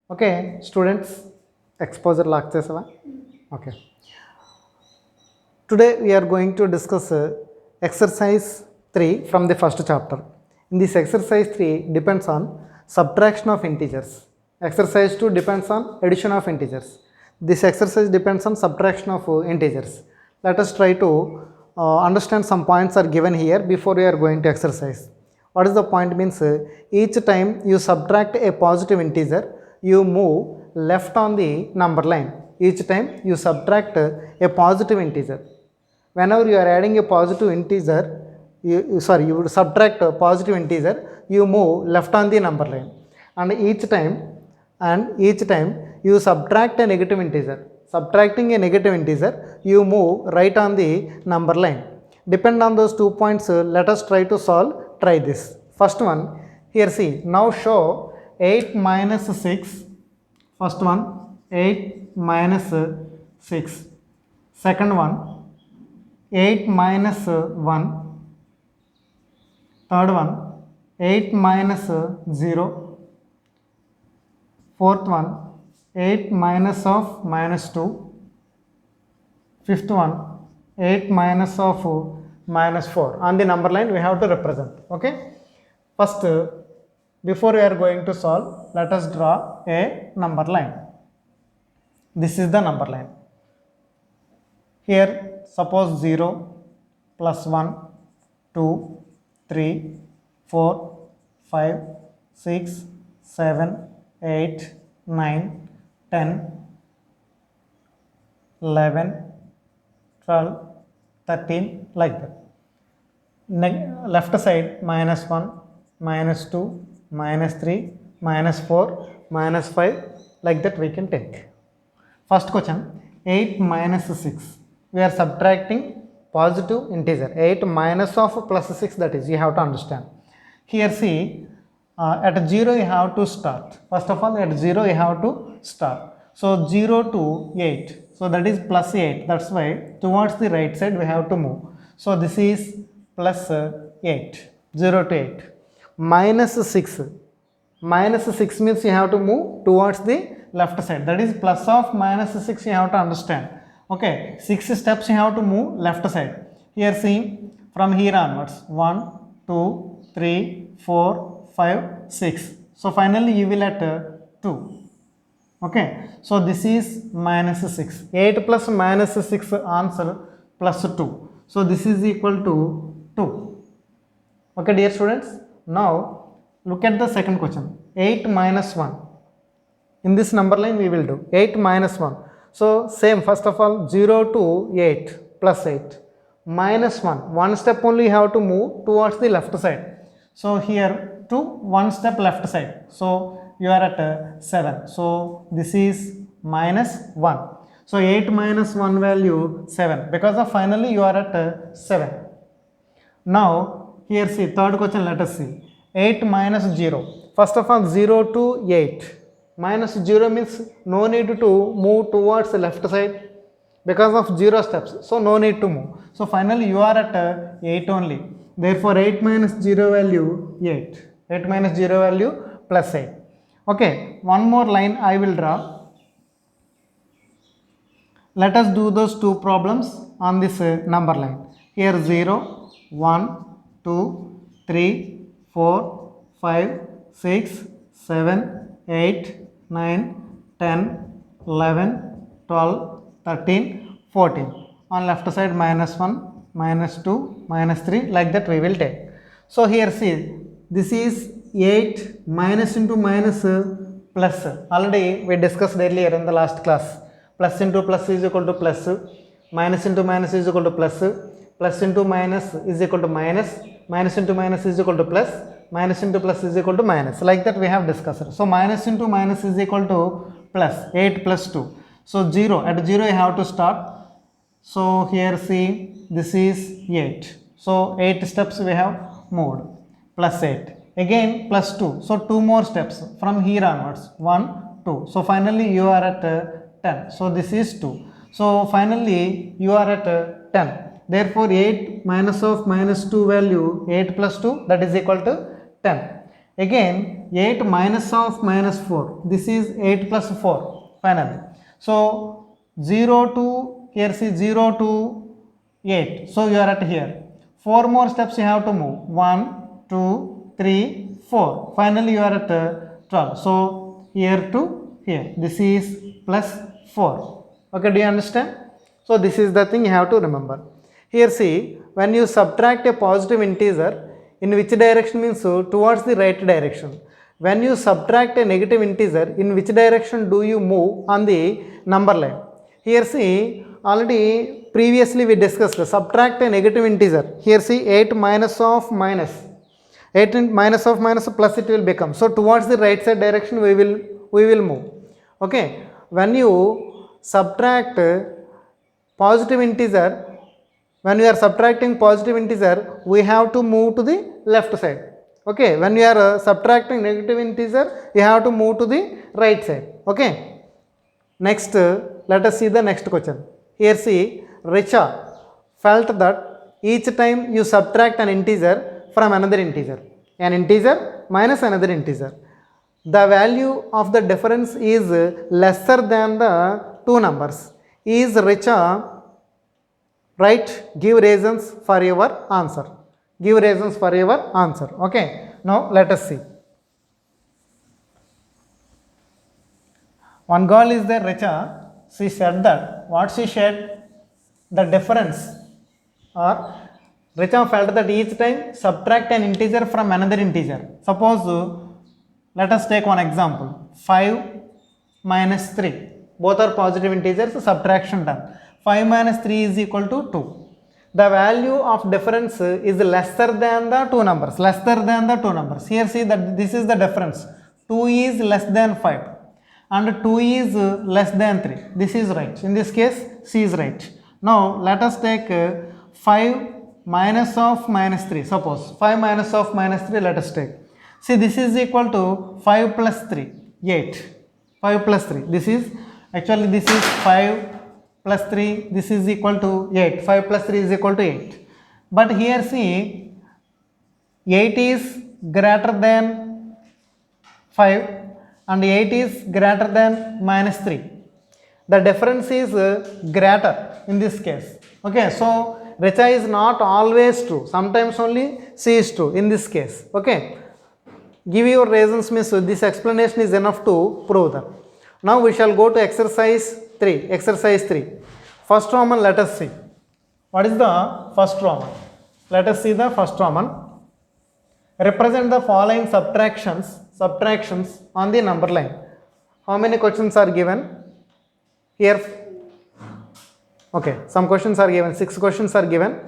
Okay, students, exposure lock chesava. Okay. Today we are going to discuss exercise 3 from the first chapter. In this exercise 3 depends on subtraction of integers. Exercise 2 depends on addition of integers. This exercise depends on subtraction of integers. Let us try to understand some points are given here before we are going to exercise. What is the point means each time you subtract a positive integer, you move left on the number line. Each time you subtract a positive integer. Whenever you are adding a positive integer, you would subtract a positive integer, you move left on the number line. And each time you subtract a negative integer. Subtracting a negative integer, you move right on the number line. Depend on those 2 points, let us try to solve. Try this. First one, here see, now show 8 minus 6. First one, 8 minus 6. Second one, 8 minus 1. Third one, 8 minus 0. Fourth one, 8 minus of minus 2. Fifth one, 8 minus of minus 4. On the number line we have to represent. Okay. First, before we are going to solve, let us draw a number line. This is the number line. Here suppose 0 plus 1, 2, 3, 4, 5, 6, 7, 8, 9, 10, 11, 12, 13, like that. Left side minus 1, minus 2, minus 3, minus 4, minus 5, like that we can take. First question, 8 minus 6. We are subtracting positive integer. 8 minus of plus 6, that is, you have to understand. Here see, at 0 you have to start. First of all, at 0 you have to start. So 0 to 8. So that is plus 8. That's why towards the right side we have to move. So this is plus 8. 0 to 8. Minus 6. Minus 6 means you have to move towards the left side. That is plus of minus 6 you have to understand. Okay. 6 steps you have to move left side. Here see, from here onwards. 1, 2, 3, 4, 5, 6. So finally you will at 2. Okay, so this is minus 6. 8 plus minus 6 answer plus 2. So this is equal to 2. Okay, dear students. Now look at the second question. 8 minus 1. In this number line we will do 8 minus 1. So same, first of all 0 to 8 plus 8 minus 1. One step only you have to move towards the left side. So here 2, one step left side. So you are at 7. So this is minus 1. So 8 minus 1 value 7. Because of finally you are at 7. Now here see, third question, let us see. 8 minus 0. First of all 0 to 8. Minus 0 means no need to move towards the left side because of 0 steps. So no need to move. So finally you are at 8 only. Therefore 8 minus 0 value 8. 8 minus 0 value plus 8. Okay, one more line I will draw. Let us do those two problems on this number line. Here 0, 1, 2, 3, 4, 5, 6, 7, 8, 9, 10, 11, 12, 13, 14. On left side minus 1, minus 2, minus 3, like that we will take. So here see, this is 8 minus into minus plus. Already we discussed earlier in the last class. Plus into plus is equal to plus. Minus into minus is equal to plus. Plus into minus is equal to minus. Minus into minus is equal to plus. Minus into plus is equal to minus. Like that we have discussed. So minus into minus is equal to plus. 8 plus 2. So 0. At 0 you have to start. So here see, this is 8. So 8 steps we have moved. Plus 8. Again plus 2. So 2 more steps from here onwards. 1, 2. So finally you are at 10. So this is 2. So finally you are at 10. Therefore 8 minus of minus 2 value 8 plus 2, that is equal to 10. Again 8 minus of minus 4. This is 8 plus 4 finally. So 0 to here see 0 to 8. So you are at here. 4 more steps you have to move. 1, 2, 3, 4. Finally you are at 12. So here to here. This is plus 4. Okay, do you understand? So this is the thing you have to remember. Here see, when you subtract a positive integer, in which direction means towards the right direction. When you subtract a negative integer, in which direction do you move on the number line? Here see, already previously we discussed subtract a negative integer. Here see 8 minus of minus. 8 minus of minus plus it will become. So towards the right side direction we will move. Okay. When you subtract positive integer, when we are subtracting positive integer, we have to move to the left side. Okay, when we are subtracting negative integer, you have to move to the right side. Okay. Next, let us see the next question. Here see, Richa felt that each time you subtract an integer from another integer, an integer minus another integer, the value of the difference is lesser than the two numbers. Is Richa right? Give reasons for your answer. Give reasons for your answer. Okay. Now let us see. One girl is there, Richa. She said that. What she said? The difference. Or Richa felt that each time subtract an integer from another integer. Suppose, let us take one example. 5 minus 3. Both are positive integers, subtraction done. 5 minus 3 is equal to 2. The value of difference is lesser than the two numbers. Lesser than the two numbers. Here see that this is the difference. 2 is less than 5 and 2 is less than 3. This is right. In this case, C is right. Now let us take 5 minus of minus 3. Suppose 5 minus of minus 3, let us take. See, this is equal to 5 plus 3, 8. 5 plus 3. This is 5 plus 3, this is equal to 8. 5 plus 3 is equal to 8. But here see, 8 is greater than 5 and 8 is greater than minus 3. The difference is greater in this case. Okay, so Richa is not always true. Sometimes only C is true in this case. Okay, give your reasons means this explanation is enough to prove that. Now we shall go to exercise 3. Exercise 3. First Roman, let us see. What is the first Roman? Let us see the first Roman. Represent the following subtractions on the number line. How many questions are given? Here, okay, some questions are given. 6 questions are given.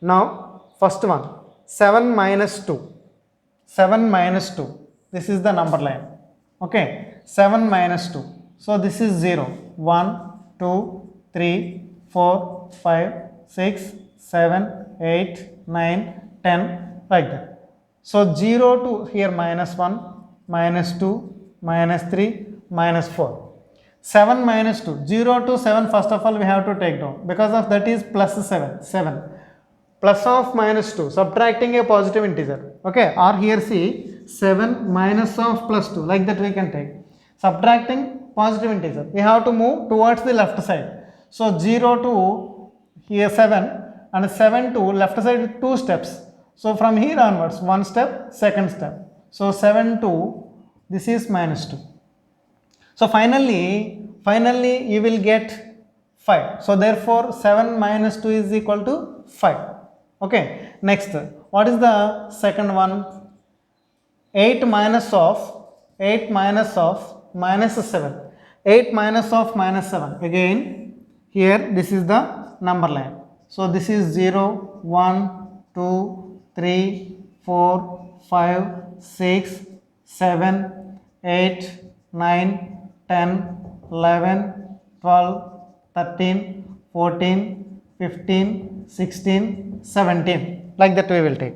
Now, first one, 7 minus 2. 7 minus 2. This is the number line. Okay, 7 minus 2. So this is 0. 1, 2, 3, 4, 5, 6, 7, 8, 9, 10, like that. So 0 to here minus 1, minus 2, minus 3, minus 4. 7 minus 2. 0 to 7 first of all we have to take down. Because of that is plus 7. 7. Plus of minus 2. Subtracting a positive integer. Okay. Or here see 7 minus of plus 2. Like that we can take. Subtracting positive integer. We have to move towards the left side. So 0 to here 7 and 7 to left side 2 steps. So from here onwards 1 step, second step. So 7 to this is minus 2. So finally you will get 5. So therefore 7 minus 2 is equal to 5. Okay. Next, what is the second one? 8 minus of minus 7. 8 minus of minus 7. Again here this is the number line. So this is 0, 1, 2, 3, 4, 5, 6, 7, 8, 9, 10, 11, 12, 13, 14, 15, 16, 17. Like that we will take.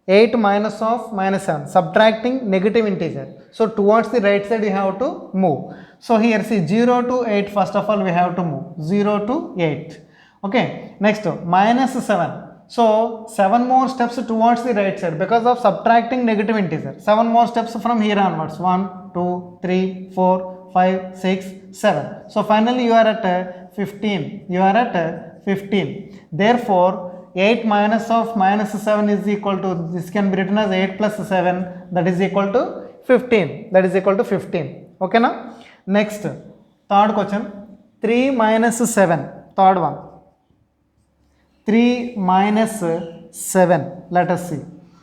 8 minus of minus 7. Subtracting negative integer. So towards the right side we have to move. So here see 0 to 8 first of all we have to move. 0 to 8. Okay. Next minus 7. So 7 more steps towards the right side because of subtracting negative integer. 7 more steps from here onwards. 1, 2, 3, 4, 5, 6, 7. So finally you are at 15. You are at 15. Therefore 8 minus of minus 7 is equal to, this can be written as 8 plus 7, that is equal to 15. That is equal to 15. Okay now? Next, third question. 3 minus 7. Third one. 3 minus 7. Let us see.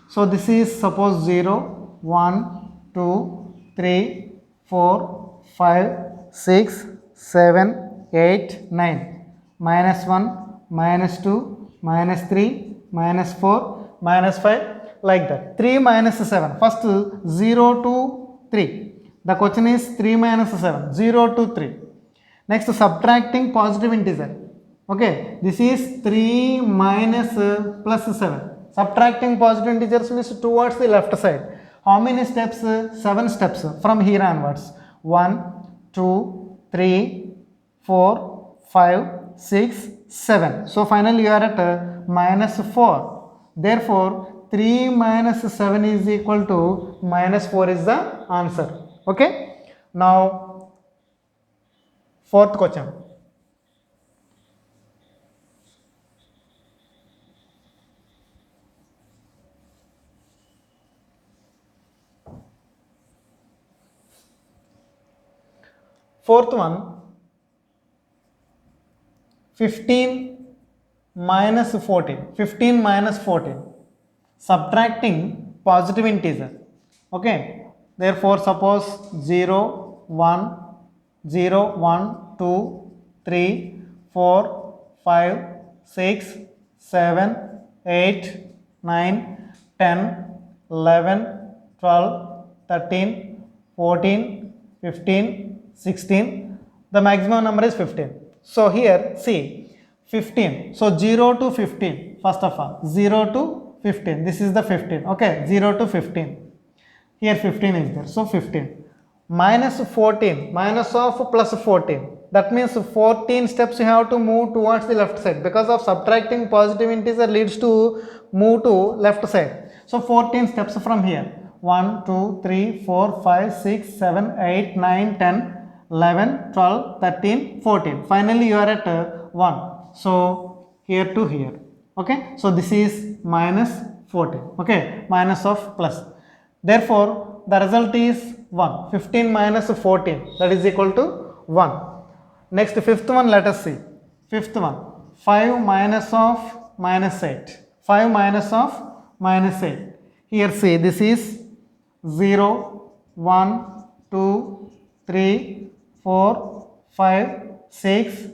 So this is suppose 0, 1, 2, 3, 4, 5, 6, 7, 8, 9. Minus 1, minus 2, minus 3, minus 4, minus 5, like that. 3 minus 7. First 0 to 3. The question is 3 minus 7. 0 to 3. Next, subtracting positive integer. Okay, this is 3 minus plus 7. Subtracting positive integers means towards the left side. How many steps? 7 steps from here onwards. 1, 2, 3, 4, 5, 6, 7. So finally you are at minus 4. Therefore 3 minus 7 is equal to minus 4 is the answer. Okay. Now fourth question. Fourth one, 15 minus 14. 15 minus 14. Subtracting positive integer. Okay. Therefore, suppose 0, 1, 0, 1, 2, 3, 4, 5, 6, 7, 8, 9, 10, 11, 12, 13, 14, 15, 16. The maximum number is 15. So here see 15. So 0 to 15. First of all 0 to 15. This is the 15. Okay, 0 to 15. Here 15 is there. So 15. Minus 14. Minus of plus 14. That means 14 steps you have to move towards the left side. Because of subtracting positive integer leads to move to left side. So 14 steps from here. 1, 2, 3, 4, 5, 6, 7, 8, 9, 10, 11, 12, 13, 14. Finally you are at 1. So here to here. Okay. So this is minus 14. Okay. Minus of plus. Therefore the result is 1. 15 minus 14, that is equal to 1. Next, fifth one, let us see. Fifth one, 5 minus of minus 8. 5 minus of minus 8. Here see, this is 0, 1, 2, 3, 4, 5, 6,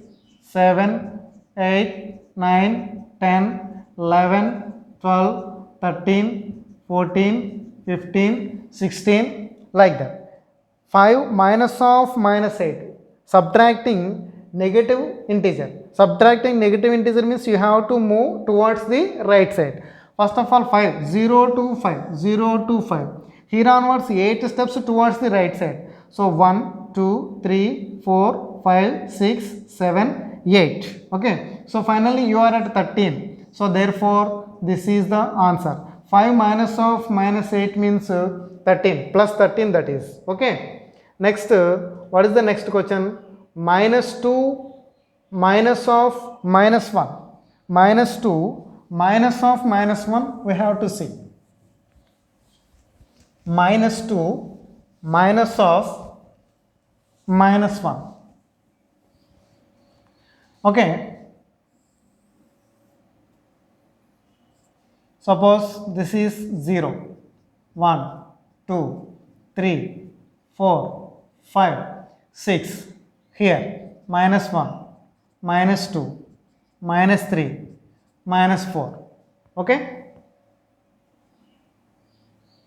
7, 8, 9, 10, 11, 12, 13, 14, 15, 16, like that. 5 minus of minus 8. Subtracting negative integer. Subtracting negative integer means you have to move towards the right side. First of all 5. 0 to 5. 0 to 5. Here onwards 8 steps towards the right side. So 1, 2, 3, 4, 5, 6, 7, 8. Okay. So finally you are at 13. So therefore this is the answer. 5 minus of minus 8 means 13. Plus 13 that is. Okay. Next, what is the next question? Minus 2 minus of minus 1. Minus 2 minus of minus 1 we have to see. Minus 2 minus of minus 1. Okay. Suppose this is 0, 1, 2, 3, 4, 5, 6. Here minus 1, minus 2, minus 3, minus 4. Okay.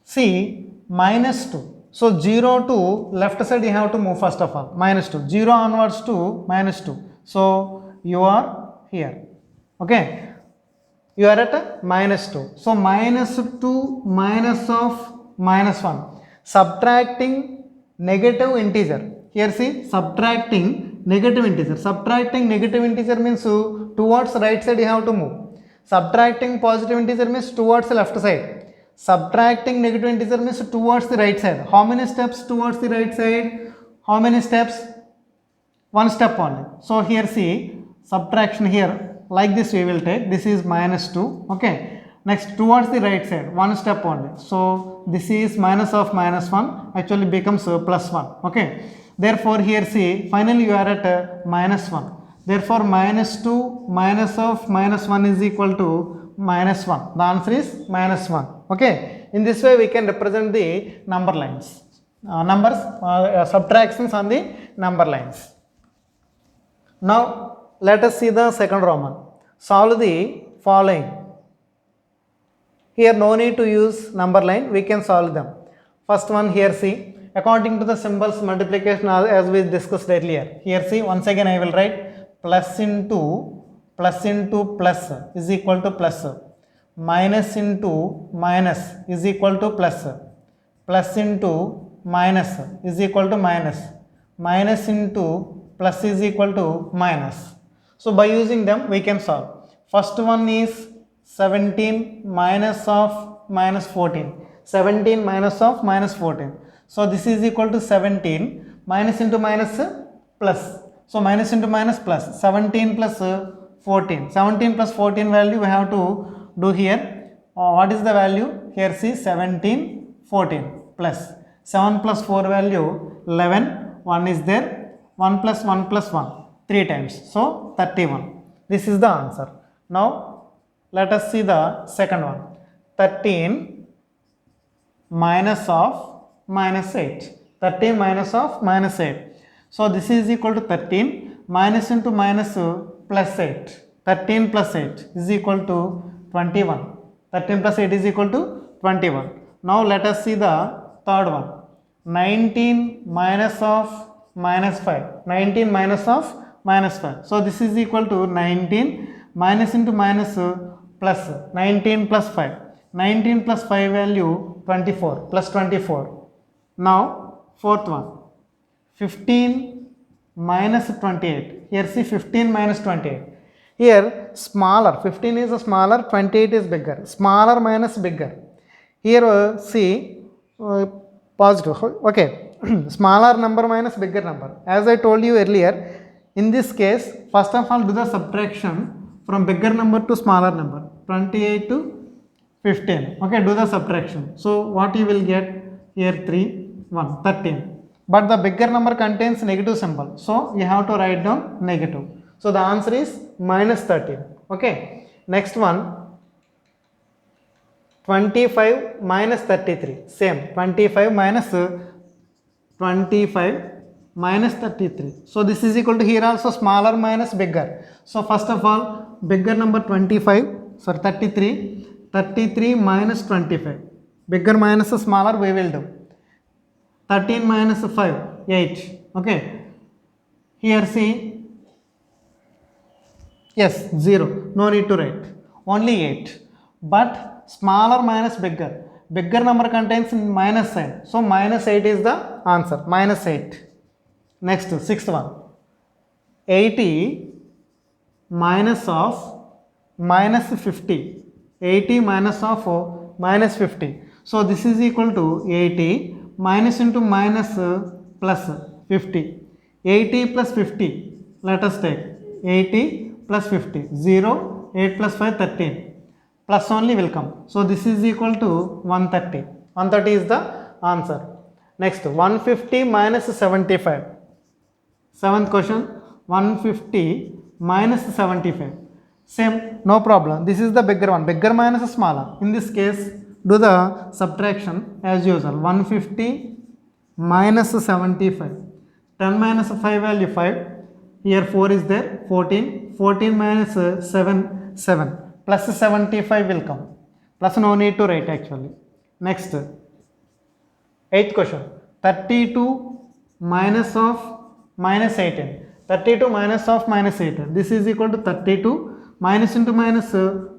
See minus 2. So 0 to left side you have to move first of all. Minus 2. 0 onwards to minus 2. So you are here. Okay. You are at minus 2. So minus 2 minus of minus 1. Subtracting negative integer. Here see, subtracting negative integer. Subtracting negative integer means towards right side you have to move. Subtracting positive integer means towards the left side. Subtracting negative integer means towards the right side. How many steps towards the right side? How many steps? One step only. So here see, subtraction here, like this we will take. This is minus 2. Okay. Next, towards the right side, one step only. So this is minus of minus 1, actually becomes plus 1. Okay. Therefore here see, finally you are at minus 1. Therefore minus 2 minus of minus 1 is equal to minus 1. The answer is minus 1. Okay. In this way we can represent the number lines. Subtractions on the number lines. Now let us see the second Roman. Solve the following. Here no need to use number line, we can solve them. First one here see, according to the symbols multiplication as we discussed earlier. Here see, once again I will write plus into plus is equal to plus. Minus into minus is equal to plus. Plus into minus is equal to minus. Minus into plus is equal to minus. So by using them we can solve. First one is 17 minus of minus 14. 17 minus of minus 14. So this is equal to 17 minus into minus plus. So minus into minus plus 17 plus 14. 17 plus 14 value we have to do here. What is the value? Here see 17, 14 plus 7 plus 4 value 11. 1 is there. 1 plus 1 plus 1. 3 times. So 31. This is the answer. Now let us see the second one. 13 minus of minus 8. 13 minus of minus 8. So this is equal to 13 minus into minus plus 8. 13 plus 8 is equal to 21. 13 plus 8 is equal to 21. Now let us see the third one. 19 minus of minus 5. 19 minus of minus 5. So this is equal to 19 minus into minus plus 19 plus 5. 19 plus 5 value 24 plus 24. Now fourth one. 15 minus 28. Here see 15 minus 28. Here smaller, 15 is smaller, 28 is bigger. Smaller minus bigger. Here see positive. Okay. Smaller number minus bigger number. As I told you earlier, in this case, first of all do the subtraction from bigger number to smaller number. 28 to 15. Okay, do the subtraction. So what you will get here 3, 1, 13. But the bigger number contains negative symbol. So you have to write down negative. So the answer is minus 13. Okay. Next one. 25 minus 33. Same. 25 minus 25 minus 33. So this is equal to here also smaller minus bigger. So first of all bigger number 33 minus 25. Bigger minus smaller we will do. 13 minus 5, 8. Okay. Here see, yes, 0. No need to write. Only 8. But smaller minus bigger. Bigger number contains minus sign. So minus 8 is the answer. Minus 8. Next, sixth one. 80 minus of minus 50. 80 minus of minus 50. So this is equal to 80 minus into minus plus 50. 80 plus 50. Let us take 80 plus 50. 0, 8 plus 5, 13. Plus only will come. So this is equal to 130. 130 is the answer. Next, 150 minus 75. Seventh question. 150 minus 75. Same, no problem. This is the bigger one. Bigger minus smaller. In this case, do the subtraction as usual. 150 minus 75. 10 minus 5 value 5. Here 4 is there. 14. 14 minus 7. 7. Plus 75 will come. Plus no need to write actually. Next. Eighth question. 32 minus of minus 18. 32 minus of minus 18. This is equal to 32 minus into minus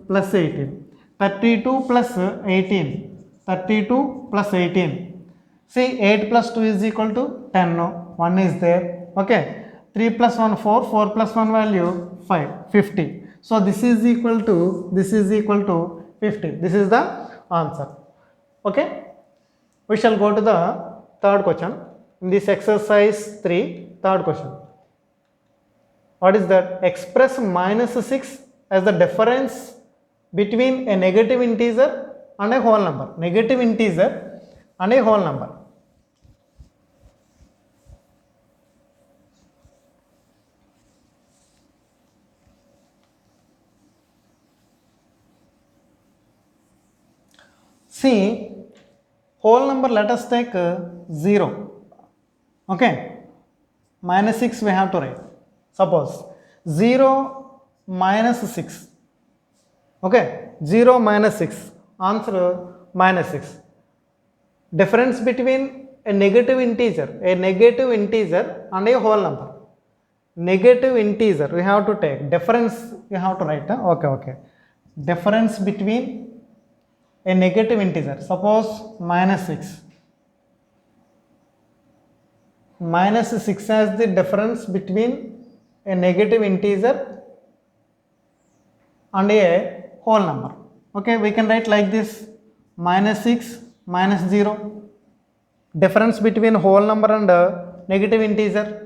plus 18. 32 plus 18. 32 plus 18. See 8 plus 2 is equal to 10. No? 1 is there. Okay. 3 plus 1 4. 4 plus 1 value 5. 50. So this is equal to 50. This is the answer. Okay, we shall go to the third question in this exercise 3. Third question, what is that? Express minus 6 as the difference between a negative integer and a whole number. Negative integer and a whole number. See, whole number, let us take 0. Okay, minus 6 we have to write. Suppose 0 minus 6. Okay, 0 minus 6, answer minus 6. Difference between a negative integer and a whole number. Negative integer we have to take, difference we have to write. Okay, difference between a negative integer, suppose minus 6. Minus 6 as the difference between a negative integer and a whole number. Okay, we can write like this, minus 6 minus 0, difference between whole number and negative integer.